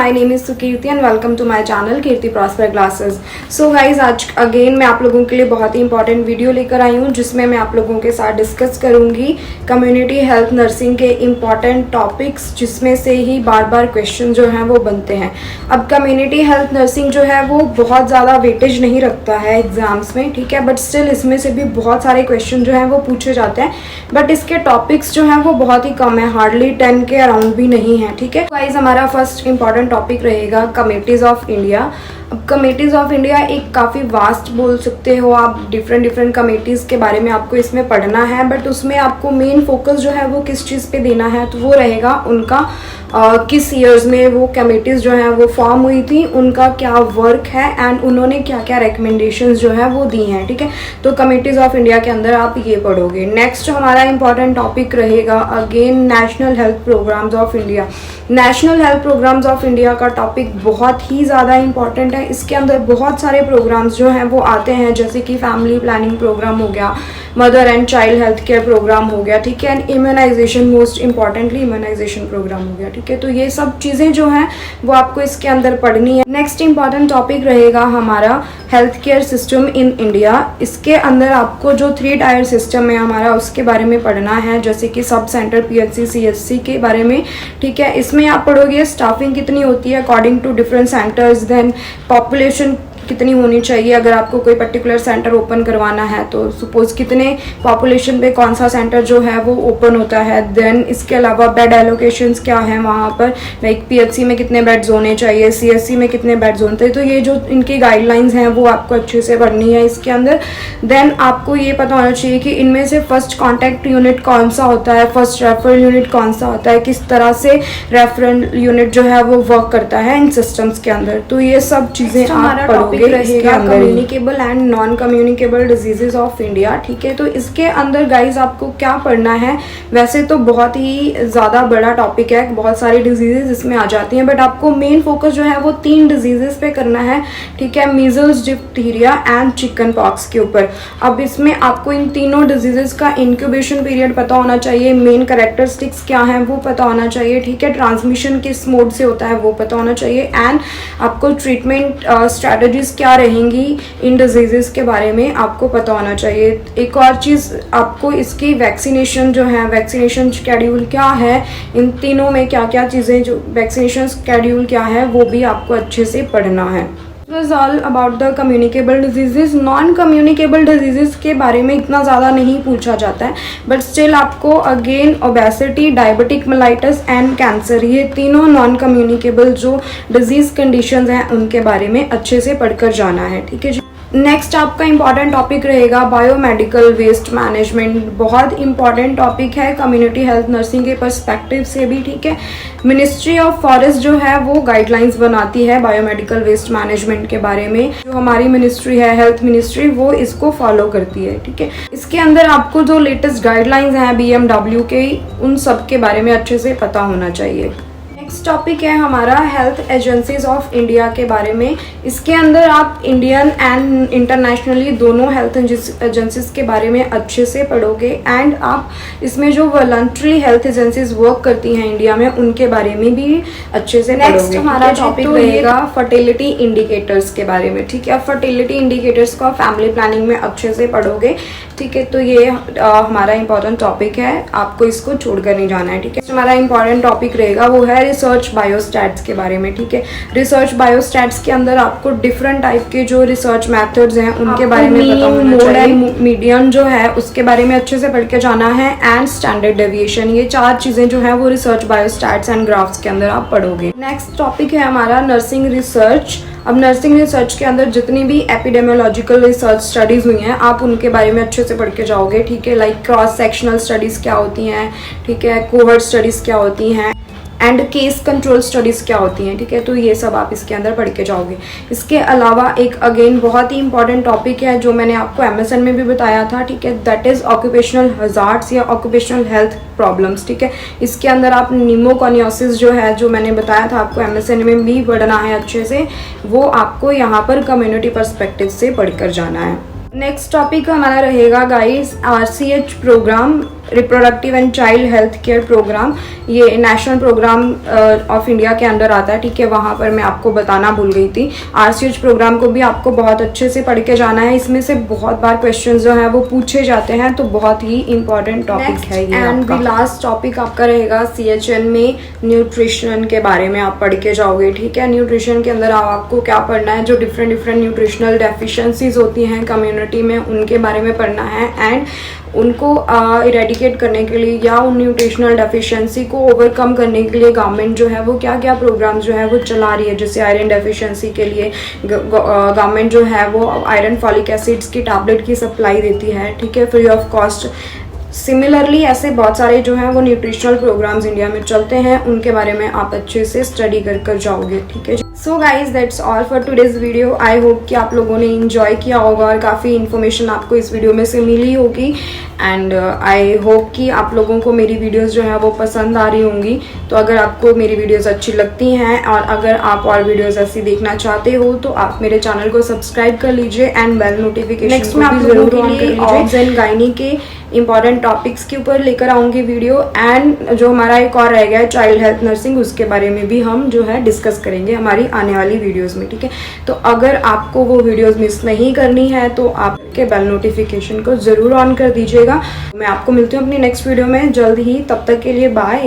My name is Sukirti and welcome to my channel Kirti prosper classes. So guys, आज again मैं आप लोगों के लिए बहुत ही इंपॉर्टेंट वीडियो लेकर आई हूँ जिसमें मैं आप लोगों के साथ डिस्कस करूँगी कम्युनिटी हेल्थ नर्सिंग के इम्पॉर्टेंट टॉपिक्स, जिसमें से ही बार बार क्वेश्चन जो हैं वो बनते हैं। अब कम्युनिटी हेल्थ नर्सिंग जो है वो बहुत ज़्यादा वेटेज नहीं रखता है एग्जाम्स में, ठीक है, बट स्टिल इसमें से भी बहुत सारे क्वेश्चन जो हैं वो पूछे जाते हैं, बट इसके टॉपिक्स जो हैं वो बहुत ही कम है, हार्डली 10 के अराउंड भी नहीं है, ठीक है। गाइस, हमारा फर्स्ट इंपॉर्टेंट टॉपिक रहेगा कमिटीज़ ऑफ इंडिया। अब कमिटीज़ ऑफ इंडिया एक काफ़ी वास्ट बोल सकते हो आप, डिफरेंट कमिटीज़ के बारे में आपको इसमें पढ़ना है, बट उसमें आपको मेन फोकस जो है वो किस चीज़ पे देना है, तो वो रहेगा उनका किस ईयर्स में वो कमिटीज़ जो हैं वो फॉर्म हुई थी, उनका क्या वर्क है एंड उन्होंने क्या क्या रिकमेंडेशंस जो है वो दी हैं, ठीक है। तो कमिटीज़ ऑफ इंडिया के अंदर आप ये पढ़ोगे। नेक्स्ट हमारा इंपॉर्टेंट टॉपिक रहेगा again national health programmes of India. National health programmes of India का टॉपिक बहुत ही ज़्यादा इंपॉर्टेंट है। इसके अंदर बहुत सारे प्रोग्राम्स जो हैं वो आते हैं, जैसे कि फैमिली प्लानिंग प्रोग्राम हो गया, mother and child health care programme हो गया, ठीक है, and immunisation, most importantly immunisation programme हो गया, ठीक है। तो ये सब चीज़ें जो हैं वो आपको इसके अंदर पढ़नी है। नेक्स्ट इंपॉर्टेंट टॉपिक रहेगा हमारा health care system in India. इसके अंदर आपको जो 3 टायर सिस्टम है हमारा, उसके बारे में पढ़ना है, जैसे कि सब सेंटर, PHC, CHC के बारे में, ठीक है। इसमें आप पढ़ोगे स्टाफिंग कितनी होती है according to different centres, then population कितनी होनी चाहिए अगर आपको कोई पर्टिकुलर सेंटर ओपन करवाना है, तो सपोज कितने पॉपुलेशन पे कौन सा सेंटर जो है वो ओपन होता है। देन इसके अलावा बेड एलोकेशंस क्या है वहाँ पर, लाइक PHC में कितने बेड्स होने चाहिए, CHC में कितने बेड्स होते हैं, तो ये जो इनकी गाइडलाइंस हैं वो आपको अच्छे से पढ़नी है इसके अंदर। देन आपको ये पता होना चाहिए कि इनमें से फर्स्ट कॉन्टैक्ट यूनिट कौन सा होता है, फर्स्ट रेफरल यूनिट कौन सा होता है, किस तरह से रेफरल यूनिट जो है वो वर्क करता है इन सिस्टम्स के अंदर। तो ये सब चीज़ें आप पढ़ोगे। रहेगा communicable and non communicable diseases of India, ठीक है। तो इसके अंदर गाइज आपको क्या पढ़ना है, वैसे तो बहुत ही ज़्यादा बड़ा टॉपिक है, बहुत सारी डिजीजेस इसमें आ जाती हैं, बट आपको मेन फोकस जो है वो 3 डिजीजेस पे करना है, ठीक है, measles, diphtheria and chicken pox के ऊपर। अब इसमें आपको इन तीनों डिजीजेस का इंक्यूबेशन पीरियड पता होना चाहिए, मेन कैरेक्टरिस्टिक्स क्या हैं वो पता होना चाहिए, ठीक है, ट्रांसमिशन किस मोड से होता है वो पता होना चाहिए, एंड आपको ट्रीटमेंट स्ट्रैटेजीज क्या रहेंगी इन डिजीजेस के बारे में आपको पता होना चाहिए। एक और चीज़, आपको इसकी वैक्सीनेशन जो है, वैक्सीनेशन शेड्यूल क्या है, इन तीनों में क्या क्या चीज़ें, जो वैक्सीनेशन शेड्यूल क्या है वो भी आपको अच्छे से पढ़ना है। was all about the communicable diseases। Non communicable diseases के बारे में इतना ज़्यादा नहीं पूछा जाता है, बट स्टिल आपको again obesity, diabetic mellitus and cancer, ये तीनों नॉन कम्युनिकेबल जो डिजीज़ कंडीशंस हैं उनके बारे में अच्छे से पढ़कर जाना है, ठीक है जी। नेक्स्ट आपका इंपॉर्टेंट टॉपिक रहेगा बायोमेडिकल वेस्ट मैनेजमेंट। बहुत इंपॉर्टेंट टॉपिक है कम्युनिटी हेल्थ नर्सिंग के पर्सपेक्टिव से भी, ठीक है। मिनिस्ट्री ऑफ फॉरेस्ट जो है वो गाइडलाइंस बनाती है बायोमेडिकल वेस्ट मैनेजमेंट के बारे में। जो हमारी मिनिस्ट्री है, हेल्थ मिनिस्ट्री, वो इसको फॉलो करती है, ठीक है। इसके अंदर आपको जो लेटेस्ट गाइडलाइंस हैं BMW के, उन सब के बारे में अच्छे से पता होना चाहिए। नेक्स्ट टॉपिक है हमारा हेल्थ एजेंसीज ऑफ इंडिया के बारे में। इसके अंदर आप इंडियन एंड इंटरनेशनली दोनों हेल्थ एजेंसीज के बारे में अच्छे से पढ़ोगे, एंड आप इसमें जो वॉलंटरी हेल्थ एजेंसीज वर्क करती हैं इंडिया में उनके बारे में भी अच्छे से पढ़ोगे। नेक्स्ट हमारा टॉपिक रहेगा फर्टिलिटी इंडिकेटर्स के बारे में, ठीक है। फर्टिलिटी इंडिकेटर्स को फैमिली प्लानिंग में अच्छे से पढ़ोगे, ठीक है। तो ये हमारा इंपॉर्टेंट टॉपिक है, आपको इसको छोड़कर नहीं जाना है, ठीक है। हमारा इंपॉर्टेंट टॉपिक रहेगा वो है रिसर्च बायोस्टैट्स के बारे में, ठीक है। रिसर्च बायोस्टैट्स के अंदर आपको डिफरेंट टाइप के जो रिसर्च मेथड्स हैं उनके बारे में पता होना चाहिए। मीडियन जो है उसके बारे में अच्छे से पढ़ के जाना है, एंड स्टैंडर्ड डेविएशन, ये 4 चीज़ें जो है वो रिसर्च बायोस्टैट्स एंड ग्राफ्स के अंदर आप पढ़ोगे। नेक्स्ट टॉपिक है हमारा नर्सिंग रिसर्च। अब नर्सिंग रिसर्च के अंदर जितनी भी एपिडेमियोलॉजिकल रिसर्च स्टडीज़ हुई हैं आप उनके बारे में अच्छे से पढ़ के जाओगे, ठीक है। लाइक क्रॉस सेक्शनल स्टडीज़ क्या होती हैं, ठीक है, कोहर्ट स्टडीज़ क्या होती हैं, एंड केस कंट्रोल स्टडीज़ क्या होती हैं, ठीक है। तो ये सब आप इसके अंदर पढ़ के जाओगे। इसके अलावा एक अगेन बहुत ही इंपॉर्टेंट टॉपिक है जो मैंने आपको MSN में भी बताया था, ठीक है, दैट इज़ ऑक्यूपेशनल हजार्ड्स या ऑक्यूपेशनल हेल्थ प्रॉब्लम्स, ठीक है। इसके अंदर आप निमोकॉनियोसिस जो है, जो मैंने बताया था आपको MSN में भी पढ़ना है अच्छे से, वो आपको यहाँ पर कम्युनिटी पर्सपेक्टिव से पढ़कर जाना है। नेक्स्ट टॉपिक हमारा रहेगा guys RCH programme. Reproductive and child health care programme, ये नेशनल प्रोग्राम ऑफ इंडिया के अंडर आता है, ठीक है। वहाँ पर मैं आपको बताना भूल गई थी। RCH प्रोग्राम को भी आपको बहुत अच्छे से पढ़ के जाना है। इसमें से बहुत बार क्वेश्चन जो है वो पूछे जाते हैं, तो बहुत ही इंपॉर्टेंट टॉपिक है ये। एंड द लास्ट टॉपिक आपका रहेगा CHN में न्यूट्रिशन के बारे में आप पढ़ के जाओगे, ठीक है। न्यूट्रिशन के अंदर आपको क्या पढ़ना है, जो डिफरेंट न्यूट्रिशनल डेफिशिएंसीज होती हैं कम्युनिटी में, उनके बारे में पढ़ना है। एंड उनको इरेडिकेट करने के लिए या उन न्यूट्रिशनल डेफिशिएंसी को ओवरकम करने के लिए गवर्नमेंट जो है वो क्या क्या प्रोग्राम जो है वो चला रही है। जैसे आयरन डेफिशिएंसी के लिए गवर्नमेंट जो है वो आयरन फॉलिक एसिड्स की टैबलेट की सप्लाई देती है, ठीक है, फ्री ऑफ कॉस्ट। सिमिलरली ऐसे बहुत सारे जो हैं वो न्यूट्रिशनल प्रोग्राम्स इंडिया में चलते हैं, उनके बारे में आप अच्छे से स्टडी कर जाओगे, ठीक है। So guys that's all for today's video. I hope कि आप लोगों ने इंजॉय किया होगा और काफ़ी इन्फॉर्मेशन आपको इस वीडियो में से मिली होगी। एंड आई होप कि आप लोगों को मेरी वीडियोस जो है वो पसंद आ रही होंगी। तो अगर आपको मेरी वीडियोस अच्छी लगती हैं और अगर आप और वीडियोस ऐसी देखना चाहते हो तो आप मेरे चैनल को सब्सक्राइब कर लीजिए एंड बेल नोटिफिकेशन को भी जरूर ऑन कर लीजिए। ऑब्स एंड गायनी के इंपॉर्टेंट टॉपिक्स के ऊपर लेकर आऊँगी वीडियो। एंड जो हमारा एक और रह गया है चाइल्ड हेल्थ नर्सिंग, उसके बारे में भी हम जो है डिस्कस करेंगे हमारी आने वाली वीडियोस में, ठीक है। तो अगर आपको वो वीडियोस मिस नहीं करनी है तो आपके बेल नोटिफिकेशन को ज़रूर ऑन कर दीजिएगा। मैं आपको मिलती हूँ अपनी नेक्स्ट वीडियो में जल्द ही, तब तक के लिए बाय।